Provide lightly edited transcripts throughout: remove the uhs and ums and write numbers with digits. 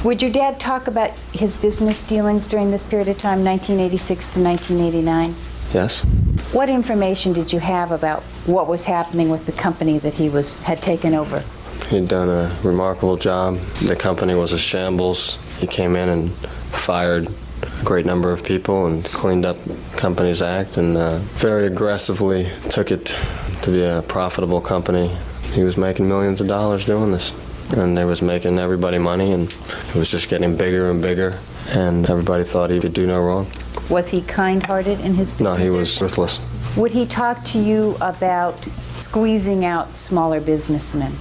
Would your dad talk about his business dealings during this period of time, 1986 to 1989? Yes. What information did you have about what was happening with the company that he had taken over? He'd done a remarkable job. The company was a shambles. He came in and fired a great number of people and cleaned up Companies Act and very aggressively took it to be a profitable company. He was making millions of dollars doing this, and they was making everybody money, and it was just getting bigger and bigger, and everybody thought he could do no wrong. Was he kind-hearted in his business? No, he was ruthless. Would he talk to you about squeezing out smaller businessmen?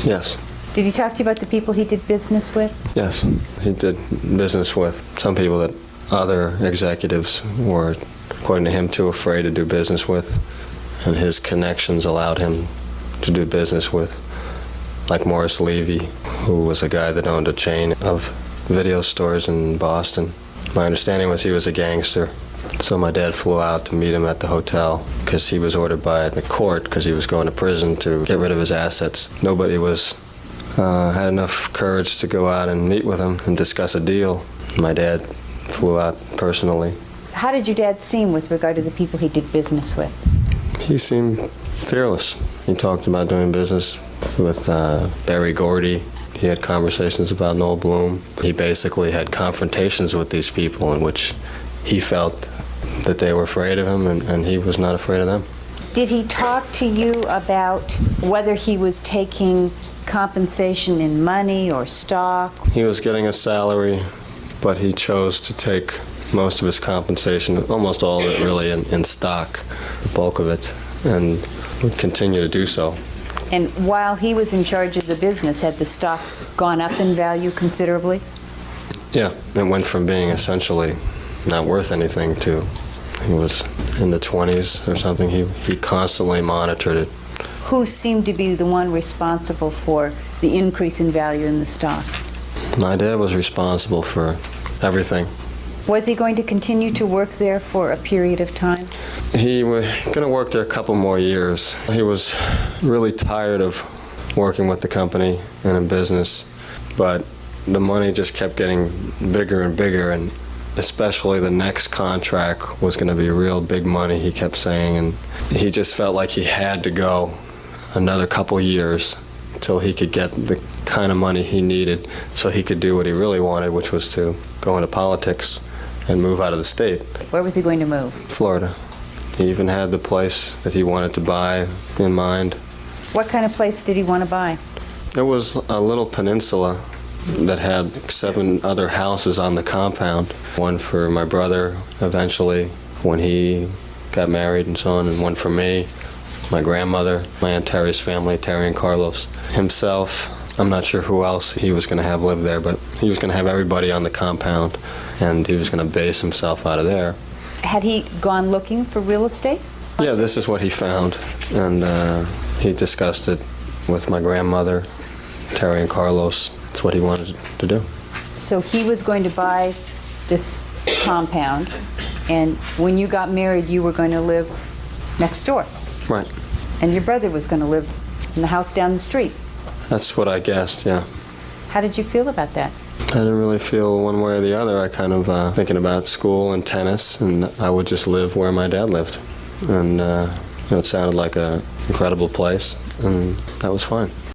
Yes. Did he talk to you about the people he did business with? Yes. He did business with some people that other executives were, according to him, too afraid to do business with, and his connections allowed him to do business with, like Morris Levy, who was a guy that owned a chain of video stores in Boston. My understanding was he was a gangster, so my dad flew out to meet him at the hotel because he was ordered by the court because he was going to prison to get rid of his assets. Nobody had enough courage to go out and meet with him and discuss a deal. My dad flew out personally. How did your dad seem with regard to the people he did business with? He seemed fearless. He talked about doing business with Barry Gordy. He had conversations about Noel Bloom. He basically had confrontations with these people in which he felt that they were afraid of him, and he was not afraid of them. Did he talk to you about whether he was taking compensation in money or stock? He was getting a salary, but he chose to take most of his compensation, almost all of it really, in stock, the bulk of it, and would continue to do so. And while he was in charge of the business, had the stock gone up in value considerably? Yeah, it went from being essentially not worth anything to, he was in the 20s or something. He constantly monitored it. Who seemed to be the one responsible for the increase in value in the stock? My dad was responsible for everything. Was he going to continue to work there for a period of time? He was going to work there a couple more years. He was really tired of working with the company and in business, but the money just kept getting bigger and bigger, and especially the next contract was going to be real big money, he kept saying, and he just felt like he had to go another couple years until he could get the kind of money he needed so he could do what he really wanted, which was to go into politics and move out of the state. Where was he going to move? Florida. He even had the place that he wanted to buy in mind. What kind of place did he want to buy? It was a little peninsula that had 7 other houses on the compound. One for my brother eventually when he got married and so on, and one for me, my grandmother, my Aunt Terry's family, Terry and Carlos. Himself, I'm not sure who else he was going to have live there, but he was going to have everybody on the compound, and he was going to base himself out of there. Had he gone looking for real estate? Yeah, this is what he found, and he discussed it with my grandmother, Terry and Carlos. That's what he wanted to do. So he was going to buy this compound, and when you got married, you were going to live next door. Right. And your brother was going to live in the house down the street. That's what I guessed, yeah. How did you feel about that? I didn't really feel one way or the other. I kind of thinking about school and tennis, and I would just live where my dad lived. And it sounded like an incredible place, and that was fine.